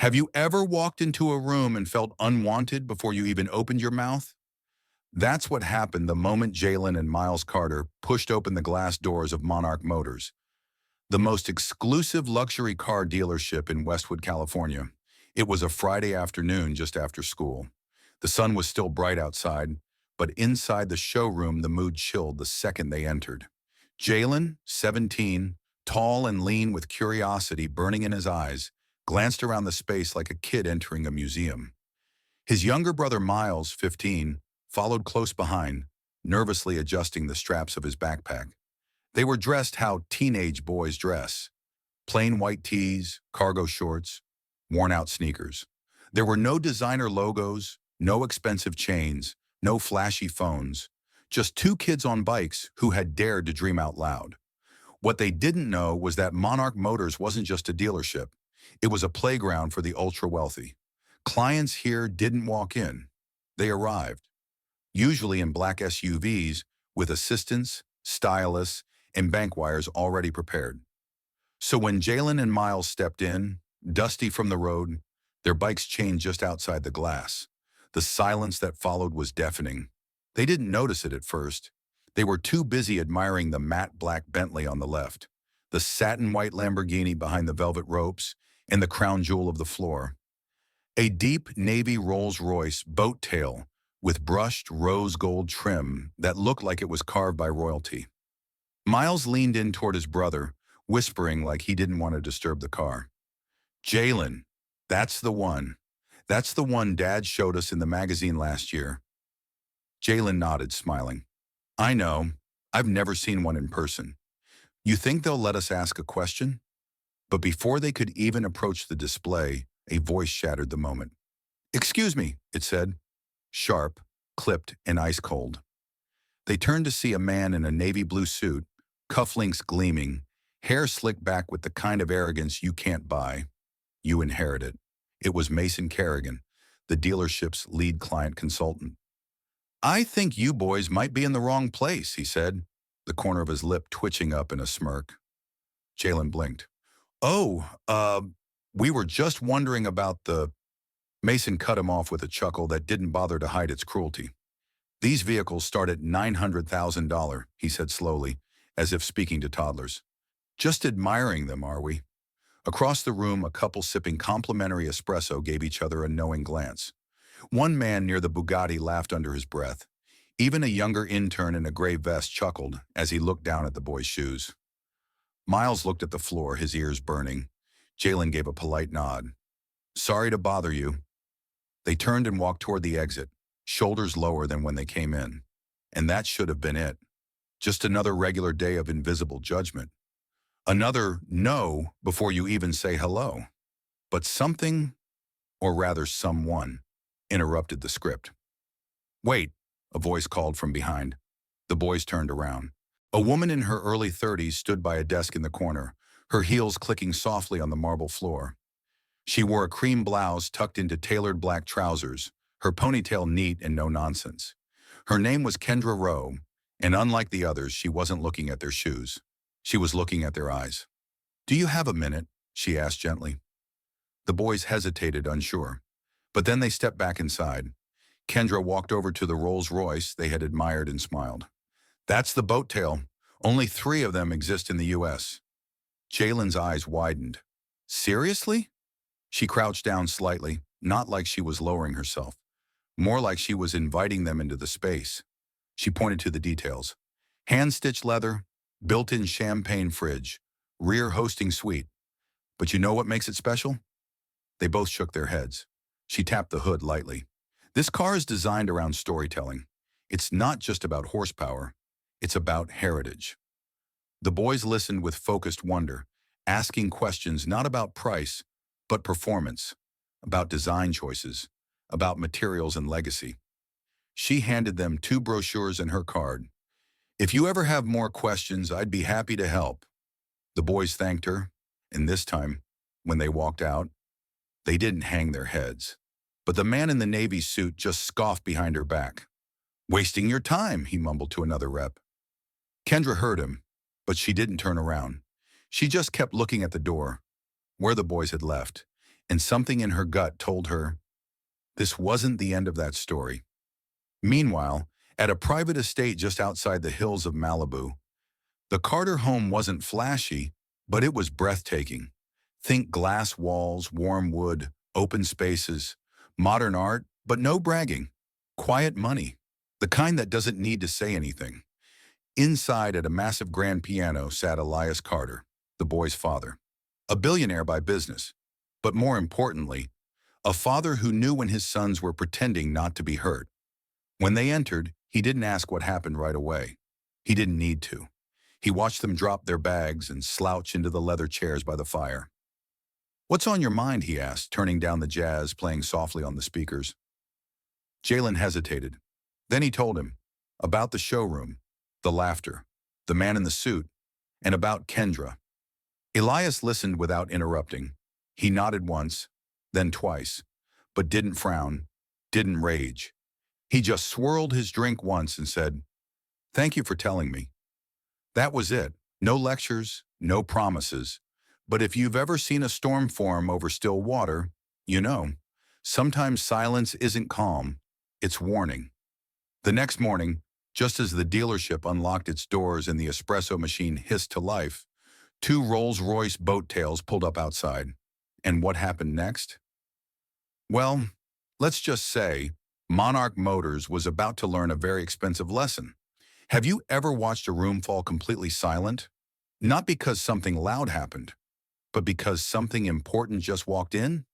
Have you ever walked into a room and felt unwanted before you even opened your mouth? That's what happened the moment Jalen and Miles Carter pushed open the glass doors of Monarch Motors, the most exclusive luxury car dealership in Westwood, California. It was a Friday afternoon just after school. The sun was still bright outside, but inside the showroom the mood chilled the second they entered. Jalen, 17, tall and lean with curiosity burning in his eyes, glanced around the space like a kid entering a museum. His younger brother Miles, 15, followed close behind, nervously adjusting the straps of his backpack. They were dressed how teenage boys dress: plain white tees, cargo shorts, worn-out sneakers. There were no designer logos, no expensive chains, no flashy phones, just two kids on bikes who had dared to dream out loud. What they didn't know was that Monarch Motors wasn't just a dealership. It was a playground for the ultra-wealthy. Clients here didn't walk in. They arrived, usually in black SUVs with assistants, stylists, and bank wires already prepared. So when Jalen and Miles stepped in, dusty from the road, their bikes chained just outside the glass, the silence that followed was deafening. They didn't notice it at first. They were too busy admiring the matte black Bentley on the left, the satin white Lamborghini behind the velvet ropes, and the crown jewel of the floor. A deep navy Rolls-Royce boat tail with brushed rose gold trim that looked like it was carved by royalty. Miles leaned in toward his brother, whispering like he didn't want to disturb the car. "Jalen, that's the one. That's the one Dad showed us in the magazine last year." Jalen nodded, smiling. "I know. I've never seen one in person. You think they'll let us ask a question?" But before they could even approach the display, a voice shattered the moment. "Excuse me," it said, sharp, clipped, and ice cold. They turned to see a man in a navy blue suit, cufflinks gleaming, hair slicked back with the kind of arrogance you can't buy. You inherit it. It was Mason Kerrigan, the dealership's lead client consultant. "I think you boys might be in the wrong place," he said, the corner of his lip twitching up in a smirk. Jalen blinked. "Oh, we were just wondering about the—" Mason cut him off with a chuckle that didn't bother to hide its cruelty. "These vehicles start at $900,000, he said slowly, as if speaking to toddlers. "Just admiring them, are we?" Across the room, a couple sipping complimentary espresso gave each other a knowing glance. One man near the Bugatti laughed under his breath. Even a younger intern in a gray vest chuckled as he looked down at the boy's shoes. Miles looked at the floor, his ears burning. Jalen gave a polite nod. "Sorry to bother you." They turned and walked toward the exit, shoulders lower than when they came in. And that should have been it. Just another regular day of invisible judgment. Another no before you even say hello. But something, or rather someone, interrupted the script. "Wait," a voice called from behind. The boys turned around. A woman in her early 30s stood by a desk in the corner, her heels clicking softly on the marble floor. She wore a cream blouse tucked into tailored black trousers, her ponytail neat and no nonsense. Her name was Kendra Rowe, and unlike the others, she wasn't looking at their shoes. She was looking at their eyes. "Do you have a minute?" she asked gently. The boys hesitated, unsure. But then they stepped back inside. Kendra walked over to the Rolls-Royce they had admired and smiled. "That's the boat tail. Only 3 of them exist in the U.S. Jalen's eyes widened. "Seriously?" She crouched down slightly, not like she was lowering herself, more like she was inviting them into the space. She pointed to the details. Hand-stitched leather, built-in champagne fridge, rear hosting suite. "But you know what makes it special?" They both shook their heads. She tapped the hood lightly. "This car is designed around storytelling. It's not just about horsepower. It's about heritage." The boys listened with focused wonder, asking questions not about price, but performance, about design choices, about materials and legacy. She handed them 2 brochures and her card. "If you ever have more questions, I'd be happy to help." The boys thanked her, and this time, when they walked out, they didn't hang their heads. But the man in the navy suit just scoffed behind her back. "Wasting your time," he mumbled to another rep. Kendra heard him, but she didn't turn around. She just kept looking at the door, where the boys had left, and something in her gut told her this wasn't the end of that story. Meanwhile, at a private estate just outside the hills of Malibu, the Carter home wasn't flashy, but it was breathtaking. Think glass walls, warm wood, open spaces, modern art, but no bragging. Quiet money, the kind that doesn't need to say anything. Inside at a massive grand piano sat Elias Carter, the boy's father. A billionaire by business, but more importantly, a father who knew when his sons were pretending not to be hurt. When they entered, he didn't ask what happened right away. He didn't need to. He watched them drop their bags and slouch into the leather chairs by the fire. "What's on your mind?" he asked, turning down the jazz playing softly on the speakers. Jalen hesitated. Then he told him about the showroom, the laughter, the man in the suit, and about Kendra. Elias listened without interrupting. He nodded once, then twice, but didn't frown, didn't rage. He just swirled his drink once and said, "Thank you for telling me." That was it. No lectures, no promises. But if you've ever seen a storm form over still water, you know, sometimes silence isn't calm, it's warning. The next morning, just as the dealership unlocked its doors and the espresso machine hissed to life, two Rolls-Royce boat tails pulled up outside. And what happened next? Well, let's just say Monarch Motors was about to learn a very expensive lesson. Have you ever watched a room fall completely silent? Not because something loud happened, but because something important just walked in?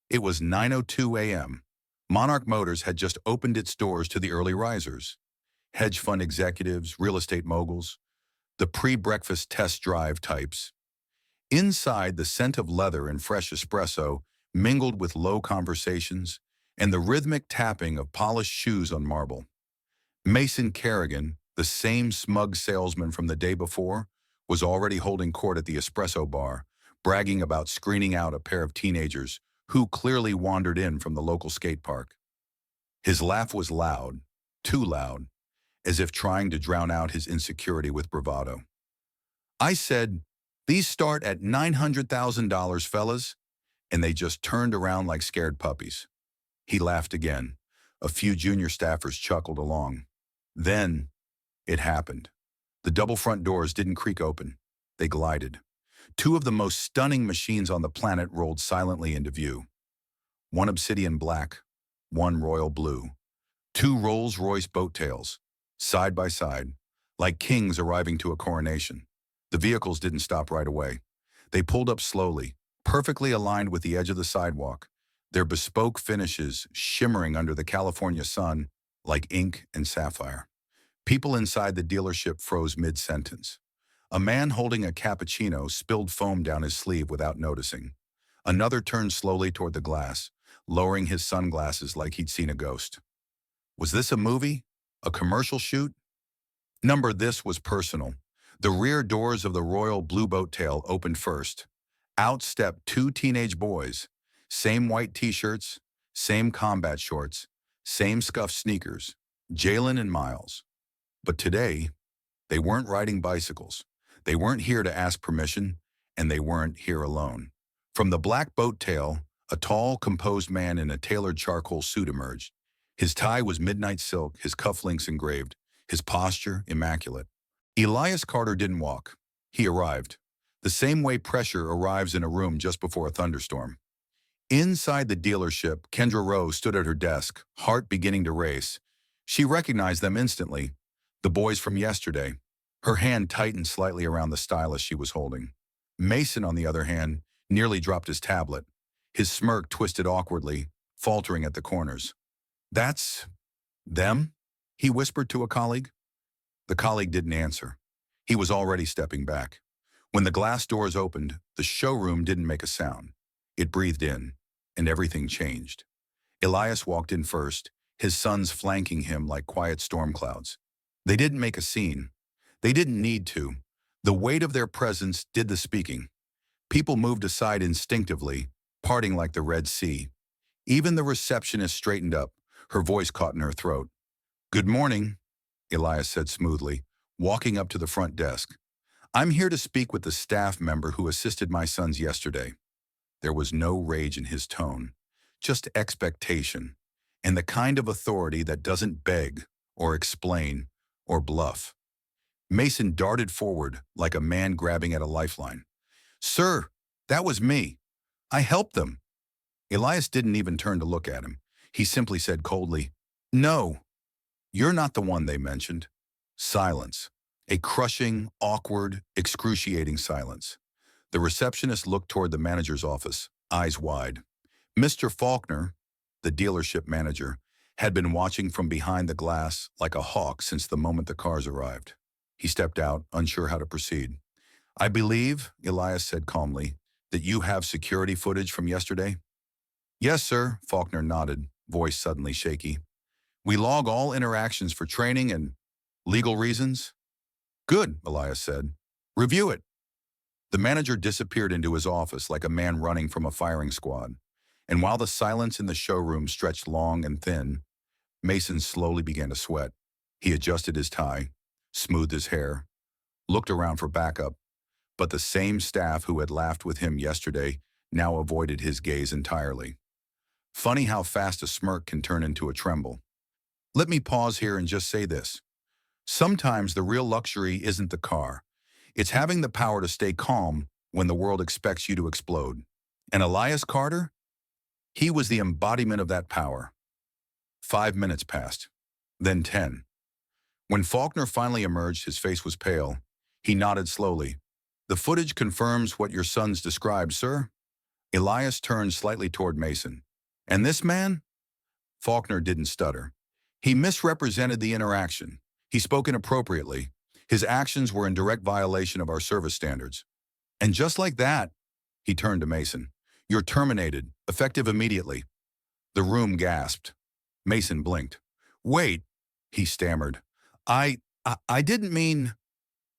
It was 9:02 a.m. Monarch Motors had just opened its doors to the early risers. Hedge fund executives, real estate moguls, the pre-breakfast test drive types. Inside, the scent of leather and fresh espresso mingled with low conversations and the rhythmic tapping of polished shoes on marble. Mason Kerrigan, the same smug salesman from the day before, was already holding court at the espresso bar, bragging about screening out a pair of teenagers who clearly wandered in from the local skate park. His laugh was loud, too loud, as if trying to drown out his insecurity with bravado. I said, "These start at $900,000, fellas," and they just turned around like scared puppies. He laughed again. A few junior staffers chuckled along. Then, it happened. The double front doors didn't creak open. They glided. Two of the most stunning machines on the planet rolled silently into view. One obsidian black, one royal blue. Two Rolls-Royce boat tails, side by side, like kings arriving to a coronation. The vehicles didn't stop right away. They pulled up slowly, perfectly aligned with the edge of the sidewalk, their bespoke finishes shimmering under the California sun like ink and sapphire. People inside the dealership froze mid-sentence. A man holding a cappuccino spilled foam down his sleeve without noticing. Another turned slowly toward the glass, lowering his sunglasses like he'd seen a ghost. Was this a movie? A commercial shoot? Number this was personal. The rear doors of the Royal Blue Boat Tail opened first. Out stepped two teenage boys. Same white t-shirts, same combat shorts, same scuffed sneakers. Jalen and Miles. But today, they weren't riding bicycles. They weren't here to ask permission, and they weren't here alone. From the black boat tail, a tall, composed man in a tailored charcoal suit emerged. His tie was midnight silk, his cufflinks engraved, his posture immaculate. Elias Carter didn't walk. He arrived. The same way pressure arrives in a room just before a thunderstorm. Inside the dealership, Kendra Rose stood at her desk, heart beginning to race. She recognized them instantly. The boys from yesterday. Her hand tightened slightly around the stylus she was holding. Mason, on the other hand, nearly dropped his tablet. His smirk twisted awkwardly, faltering at the corners. "That's them?" he whispered to a colleague. The colleague didn't answer. He was already stepping back. When the glass doors opened, the showroom didn't make a sound. It breathed in, and everything changed. Elias walked in first, his sons flanking him like quiet storm clouds. They didn't make a scene. They didn't need to. The weight of their presence did the speaking. People moved aside instinctively, parting like the Red Sea. Even the receptionist straightened up, her voice caught in her throat. "Good morning," Elias said smoothly, walking up to the front desk. "I'm here to speak with the staff member who assisted my sons yesterday." There was no rage in his tone, just expectation, and the kind of authority that doesn't beg or explain or bluff. Mason darted forward like a man grabbing at a lifeline. "Sir, that was me. I helped them." Elias didn't even turn to look at him. He simply said coldly, "No, you're not the one they mentioned." Silence. A crushing, awkward, excruciating silence. The receptionist looked toward the manager's office, eyes wide. Mr. Faulkner, the dealership manager, had been watching from behind the glass like a hawk since the moment the cars arrived. He stepped out, unsure how to proceed. "I believe," Elias said calmly, "that you have security footage from yesterday?" "Yes, sir," Faulkner nodded, voice suddenly shaky. "We log all interactions for training and legal reasons." "Good," Elias said. "Review it." The manager disappeared into his office like a man running from a firing squad. And while the silence in the showroom stretched long and thin, Mason slowly began to sweat. He adjusted his tie, smoothed his hair, looked around for backup, but the same staff who had laughed with him yesterday now avoided his gaze entirely. Funny how fast a smirk can turn into a tremble. Let me pause here and just say this. Sometimes the real luxury isn't the car. It's having the power to stay calm when the world expects you to explode. And Elias Carter? He was the embodiment of that power. 5 minutes passed, then 10. When Faulkner finally emerged, his face was pale. He nodded slowly. "The footage confirms what your sons described, sir." Elias turned slightly toward Mason. "And this man?" Faulkner didn't stutter. "He misrepresented the interaction. He spoke inappropriately. His actions were in direct violation of our service standards. And just like that," he turned to Mason, "you're terminated, effective immediately." The room gasped. Mason blinked. "Wait," he stammered. I didn't mean—"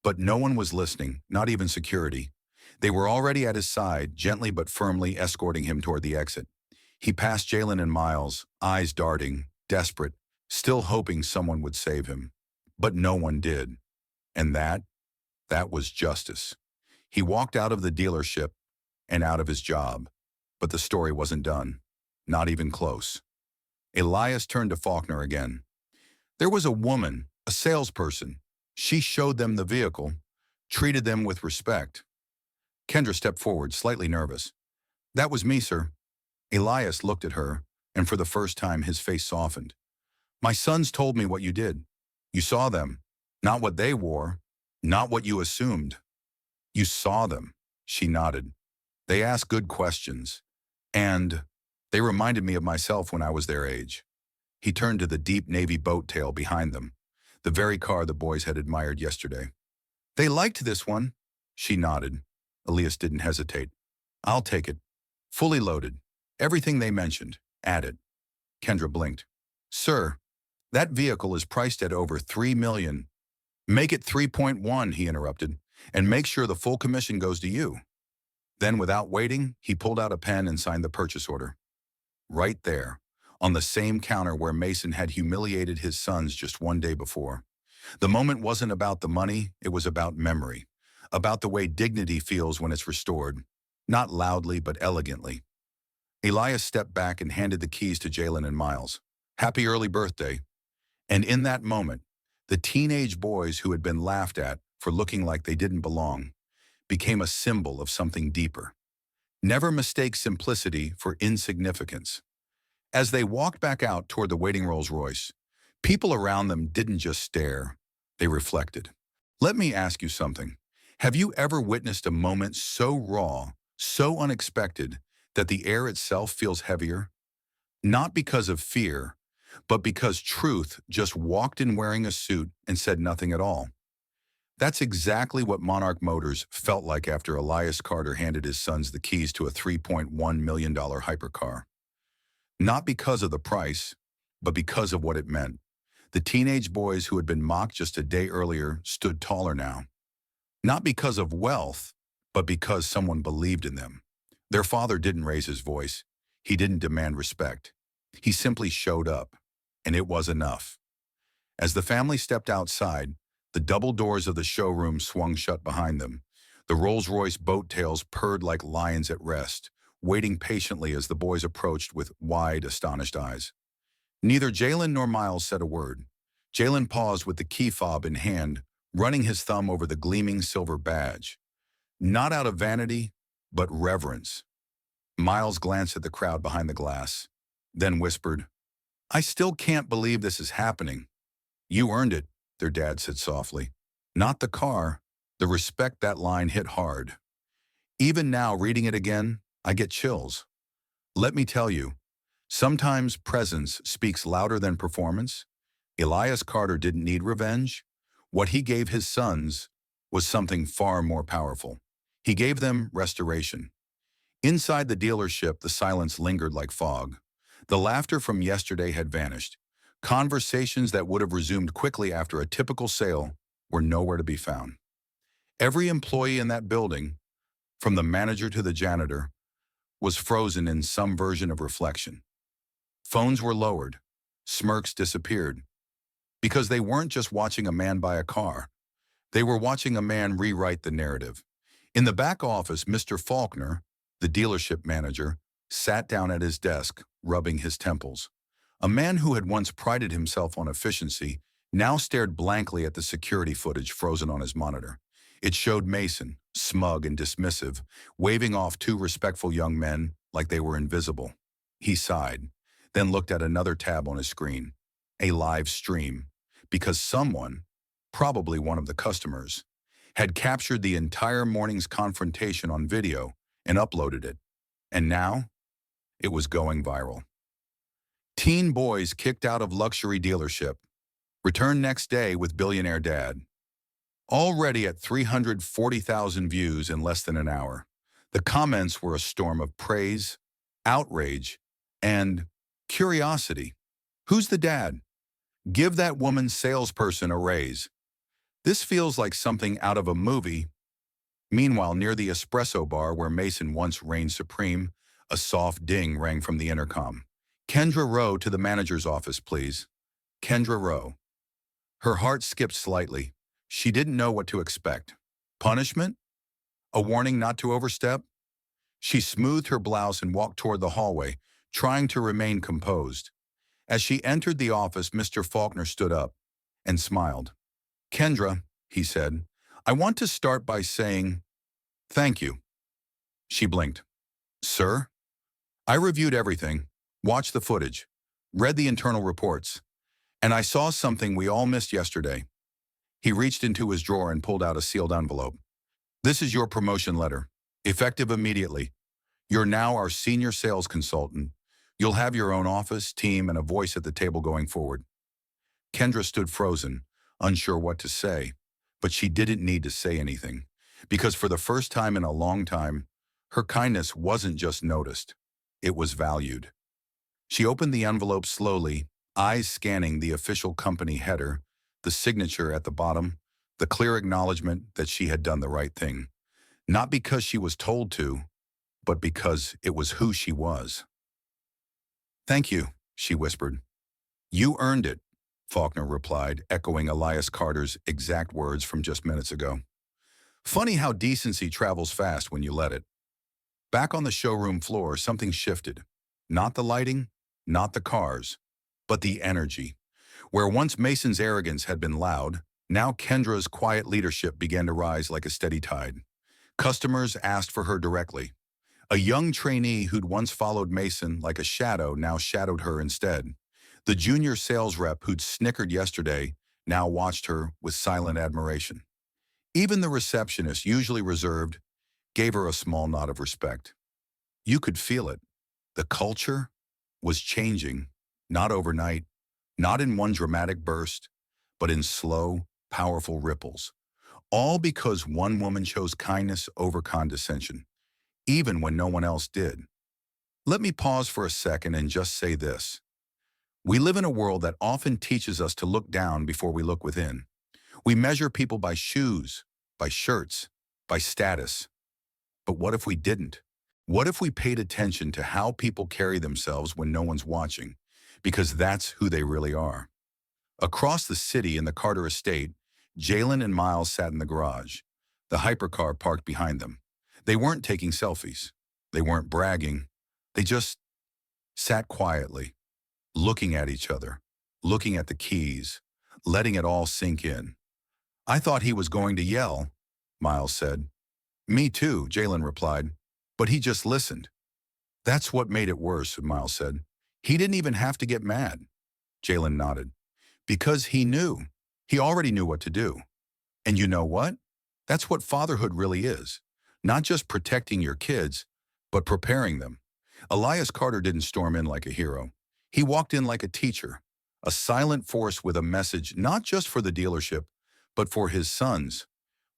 But no one was listening, not even security. They were already at his side, gently but firmly escorting him toward the exit. He passed Jalen and Miles, eyes darting, desperate, still hoping someone would save him. But no one did. And that was justice. He walked out of the dealership and out of his job. But the story wasn't done. Not even close. Elias turned to Faulkner again. "There was a woman, a salesperson. She showed them the vehicle, treated them with respect." Kendra stepped forward, slightly nervous. "That was me, sir." Elias looked at her, and for the first time his face softened. "My sons told me what you did. You saw them, not what they wore, not what you assumed. You saw them." She nodded. "They asked good questions, and they reminded me of myself when I was their age." He turned to the deep navy boat tail behind them, the very car the boys had admired yesterday. "They liked this one." She nodded. Elias didn't hesitate. "I'll take it. Fully loaded. Everything they mentioned. Add it." Kendra blinked. "Sir, that vehicle is priced at over $3 million. "Make it 3.1, he interrupted, "and make sure the full commission goes to you." Then, without waiting, he pulled out a pen and signed the purchase order. Right there, on the same counter where Mason had humiliated his sons just one day before. The moment wasn't about the money, it was about memory, about the way dignity feels when it's restored, not loudly but elegantly. Elias stepped back and handed the keys to Jalen and Miles. "Happy early birthday." And in that moment, the teenage boys who had been laughed at for looking like they didn't belong became a symbol of something deeper. Never mistake simplicity for insignificance. As they walked back out toward the waiting Rolls-Royce, people around them didn't just stare, they reflected. Let me ask you something. Have you ever witnessed a moment so raw, so unexpected, that the air itself feels heavier? Not because of fear, but because truth just walked in wearing a suit and said nothing at all. That's exactly what Monarch Motors felt like after Elias Carter handed his sons the keys to a $3.1 million hypercar. Not because of the price, but because of what it meant. The teenage boys who had been mocked just a day earlier stood taller now. Not because of wealth, but because someone believed in them. Their father didn't raise his voice. He didn't demand respect. He simply showed up, and it was enough. As the family stepped outside, the double doors of the showroom swung shut behind them. The Rolls-Royce boat tails purred like lions at rest, waiting patiently as the boys approached with wide, astonished eyes. Neither Jalen nor Miles said a word. Jalen paused with the key fob in hand, running his thumb over the gleaming silver badge. Not out of vanity, but reverence. Miles glanced at the crowd behind the glass, then whispered, "I still can't believe this is happening." "You earned it," their dad said softly. "Not the car." The respect that line hit hard. Even now, reading it again, I get chills. Let me tell you, sometimes presence speaks louder than performance. Elias Carter didn't need revenge. What he gave his sons was something far more powerful. He gave them restoration. Inside the dealership, the silence lingered like fog. The laughter from yesterday had vanished. Conversations that would have resumed quickly after a typical sale were nowhere to be found. Every employee in that building, from the manager to the janitor, was frozen in some version of reflection. Phones were lowered. Smirks disappeared. Because they weren't just watching a man buy a car. They were watching a man rewrite the narrative. In the back office, Mr. Faulkner, the dealership manager, sat down at his desk, rubbing his temples. A man who had once prided himself on efficiency now stared blankly at the security footage frozen on his monitor. It showed Mason, smug and dismissive, waving off two respectful young men like they were invisible. He sighed, then looked at another tab on his screen, a live stream, because someone, probably one of the customers, had captured the entire morning's confrontation on video and uploaded it. And now, it was going viral. Teen boys kicked out of luxury dealership, returned next day with billionaire dad. Already at 340,000 views in less than an hour, the comments were a storm of praise, outrage, and curiosity. Who's the dad? Give that woman's salesperson a raise. This feels like something out of a movie. Meanwhile, near the espresso bar where Mason once reigned supreme, a soft ding rang from the intercom. "Kendra Rowe to the manager's office, please." Kendra Rowe. Her heart skipped slightly. She didn't know what to expect. Punishment? A warning not to overstep? She smoothed her blouse and walked toward the hallway, trying to remain composed. As she entered the office, Mr. Faulkner stood up and smiled. "Kendra," he said, "I want to start by saying thank you." She blinked. "Sir?" "I reviewed everything, watched the footage, read the internal reports, and I saw something we all missed yesterday." He reached into his drawer and pulled out a sealed envelope. "This is your promotion letter, effective immediately. You're now our senior sales consultant. You'll have your own office, team, and a voice at the table going forward." Kendra stood frozen, unsure what to say, but she didn't need to say anything, because for the first time in a long time, her kindness wasn't just noticed, it was valued. She opened the envelope slowly, eyes scanning the official company header, the signature at the bottom, the clear acknowledgement that she had done the right thing. Not because she was told to, but because it was who she was. "Thank you," she whispered. "You earned it," Faulkner replied, echoing Elias Carter's exact words from just minutes ago. Funny how decency travels fast when you let it. Back on the showroom floor, something shifted. Not the lighting, not the cars, but the energy. Where once Mason's arrogance had been loud, now Kendra's quiet leadership began to rise like a steady tide. Customers asked for her directly. A young trainee who'd once followed Mason like a shadow now shadowed her instead. The junior sales rep who'd snickered yesterday now watched her with silent admiration. Even the receptionist, usually reserved, gave her a small nod of respect. You could feel it. The culture was changing, not overnight, not in one dramatic burst, but in slow, powerful ripples. All because one woman chose kindness over condescension, even when no one else did. Let me pause for a second and just say this. We live in a world that often teaches us to look down before we look within. We measure people by shoes, by shirts, by status. But what if we didn't? What if we paid attention to how people carry themselves when no one's watching? Because that's who they really are. Across the city in the Carter estate, Jalen and Miles sat in the garage, the hypercar parked behind them. They weren't taking selfies. They weren't bragging. They just sat quietly, looking at each other, looking at the keys, letting it all sink in. I thought he was going to yell, Miles said. Me too, Jalen replied. But he just listened. That's what made it worse, Miles said. He didn't even have to get mad. Jalen nodded. Because he knew. He already knew what to do. And you know what? That's what fatherhood really is. Not just protecting your kids, but preparing them. Elias Carter didn't storm in like a hero. He walked in like a teacher, a silent force with a message not just for the dealership, but for his sons.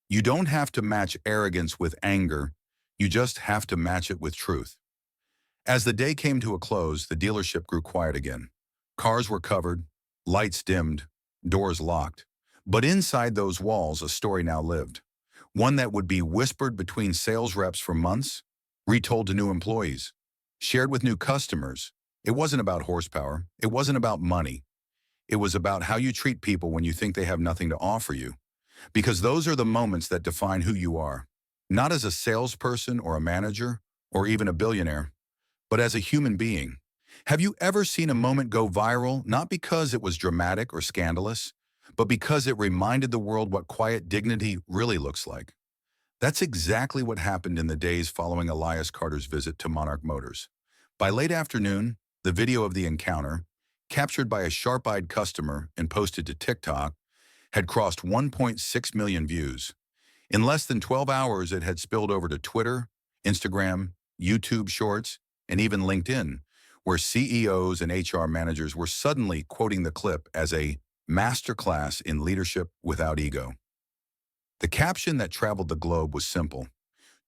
You don't have to match arrogance with anger. You just have to match it with truth. As the day came to a close, the dealership grew quiet again. Cars were covered, lights dimmed, doors locked. But inside those walls, a story now lived. One that would be whispered between sales reps for months, retold to new employees, shared with new customers. It wasn't about horsepower. It wasn't about money. It was about how you treat people when you think they have nothing to offer you. Because those are the moments that define who you are. Not as a salesperson or a manager or even a billionaire, but as a human being. Have you ever seen a moment go viral, not because it was dramatic or scandalous, but because it reminded the world what quiet dignity really looks like? That's exactly what happened in the days following Elias Carter's visit to Monarch Motors. By late afternoon, the video of the encounter, captured by a sharp-eyed customer and posted to TikTok, had crossed 1.6 million views. In less than 12 hours, it had spilled over to Twitter, Instagram, YouTube Shorts, and even LinkedIn, where CEOs and HR managers were suddenly quoting the clip as a masterclass in leadership without ego. The caption that traveled the globe was simple.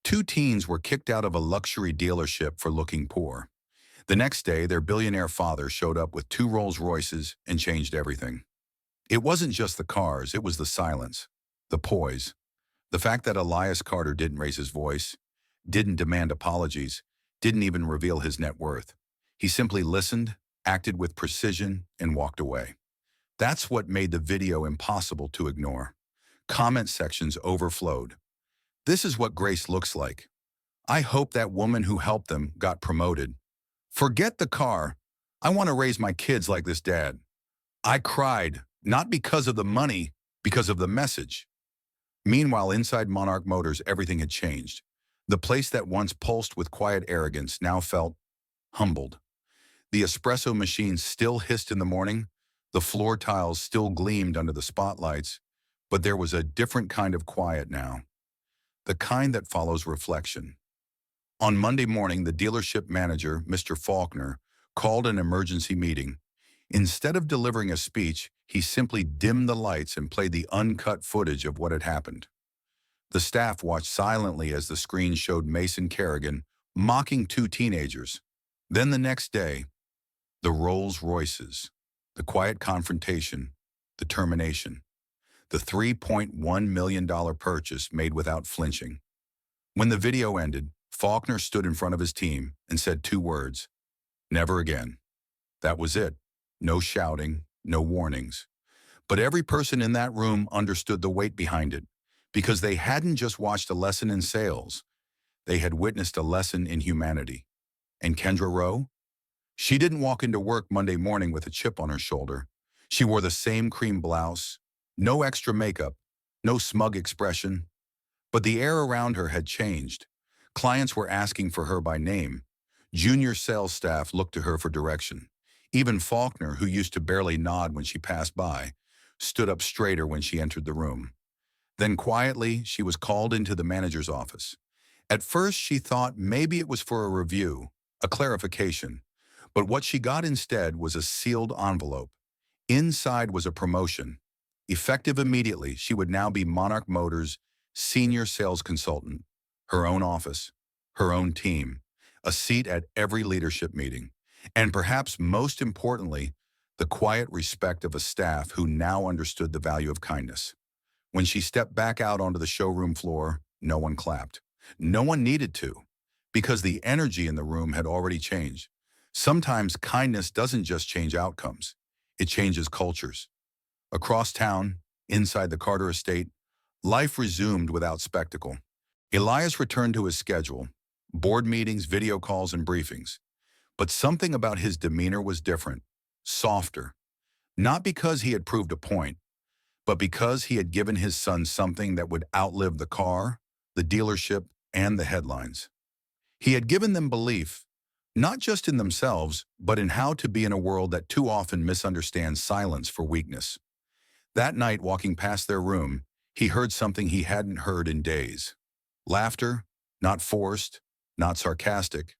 Two teens were kicked out of a luxury dealership for looking poor. The next day, their billionaire father showed up with two Rolls-Royces and changed everything. It wasn't just the cars, it was the silence, the poise, the fact that Elias Carter didn't raise his voice, didn't demand apologies, didn't even reveal his net worth. He simply listened, acted with precision, and walked away. That's what made the video impossible to ignore. Comment sections overflowed. This is what grace looks like. I hope that woman who helped them got promoted. Forget the car. I want to raise my kids like this dad. I cried, not because of the money, because of the message. Meanwhile, inside Monarch Motors, everything had changed. The place that once pulsed with quiet arrogance now felt humbled. The espresso machine still hissed in the morning, the floor tiles still gleamed under the spotlights, but there was a different kind of quiet now, the kind that follows reflection. On Monday morning, the dealership manager, Mr. Faulkner, called an emergency meeting. Instead of delivering a speech, he simply dimmed the lights and played the uncut footage of what had happened. The staff watched silently as the screen showed Mason Kerrigan mocking two teenagers. Then the next day, the Rolls-Royces, the quiet confrontation, the termination, the $3.1 million purchase made without flinching. When the video ended, Faulkner stood in front of his team and said two words, "Never again." That was it. No shouting, no warnings. But every person in that room understood the weight behind it, because they hadn't just watched a lesson in sales, they had witnessed a lesson in humanity. And Kendra Rowe? She didn't walk into work Monday morning with a chip on her shoulder. She wore the same cream blouse, no extra makeup, no smug expression. But the air around her had changed. Clients were asking for her by name. Junior sales staff looked to her for direction. Even Faulkner, who used to barely nod when she passed by, stood up straighter when she entered the room. Then quietly, she was called into the manager's office. At first, she thought maybe it was for a review, a clarification. But what she got instead was a sealed envelope. Inside was a promotion. Effective immediately, she would now be Monarch Motors' senior sales consultant, her own office, her own team, a seat at every leadership meeting, and perhaps most importantly, the quiet respect of a staff who now understood the value of kindness. When she stepped back out onto the showroom floor, no one clapped. No one needed to, because the energy in the room had already changed. Sometimes kindness doesn't just change outcomes, it changes cultures. Across town, inside the Carter estate, life resumed without spectacle. Elias returned to his schedule, board meetings, video calls, and briefings. But something about his demeanor was different, softer. Not because he had proved a point, but because he had given his son something that would outlive the car, the dealership, and the headlines. He had given them belief, not just in themselves, but in how to be in a world that too often misunderstands silence for weakness. That night, walking past their room, he heard something he hadn't heard in days. Laughter, not forced, not sarcastic,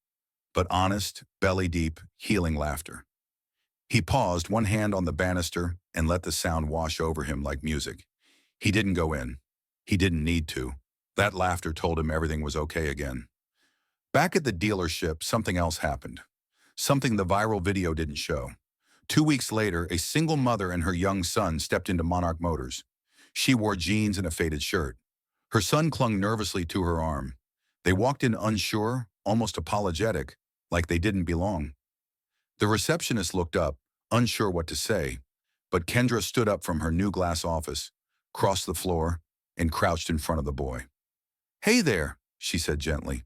but honest, belly-deep, healing laughter. He paused, one hand on the banister, and let the sound wash over him like music. He didn't go in. He didn't need to. That laughter told him everything was okay again. Back at the dealership, something else happened. Something the viral video didn't show. 2 weeks later, a single mother and her young son stepped into Monarch Motors. She wore jeans and a faded shirt. Her son clung nervously to her arm. They walked in unsure, almost apologetic, like they didn't belong. The receptionist looked up, unsure what to say, but Kendra stood up from her new glass office, crossed the floor, and crouched in front of the boy. "Hey there," she said gently.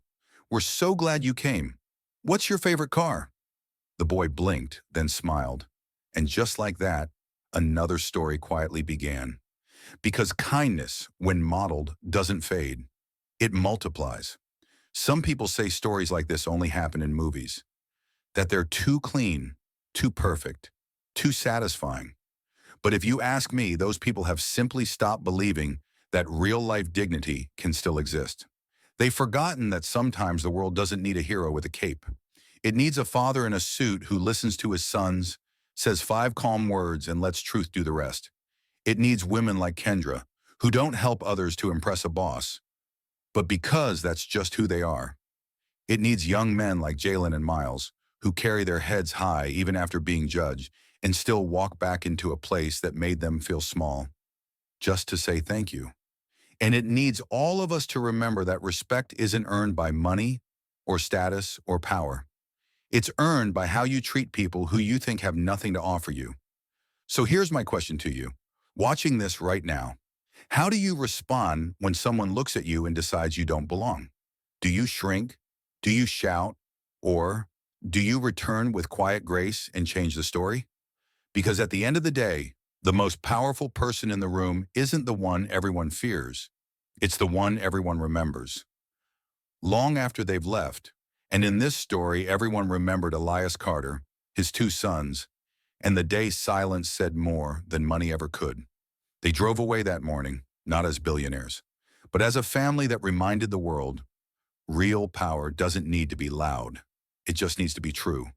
"We're so glad you came. What's your favorite car?" The boy blinked, then smiled. And just like that, another story quietly began. Because kindness, when modeled, doesn't fade. It multiplies. Some people say stories like this only happen in movies. That they're too clean, too perfect, too satisfying. But if you ask me, those people have simply stopped believing that real-life dignity can still exist. They've forgotten that sometimes the world doesn't need a hero with a cape. It needs a father in a suit who listens to his sons, says 5 calm words, and lets truth do the rest. It needs women like Kendra, who don't help others to impress a boss, but because that's just who they are. It needs young men like Jalen and Miles, who carry their heads high even after being judged, and still walk back into a place that made them feel small, just to say thank you. And it needs all of us to remember that respect isn't earned by money or status or power. It's earned by how you treat people who you think have nothing to offer you. So here's my question to you. Watching this right now, how do you respond when someone looks at you and decides you don't belong? Do you shrink? Do you shout? Or do you return with quiet grace and change the story? Because at the end of the day, the most powerful person in the room isn't the one everyone fears. It's the one everyone remembers. Long after they've left, and in this story, everyone remembered Elias Carter, his 2 sons, and the day silence said more than money ever could. They drove away that morning, not as billionaires, but as a family that reminded the world, real power doesn't need to be loud. It just needs to be true.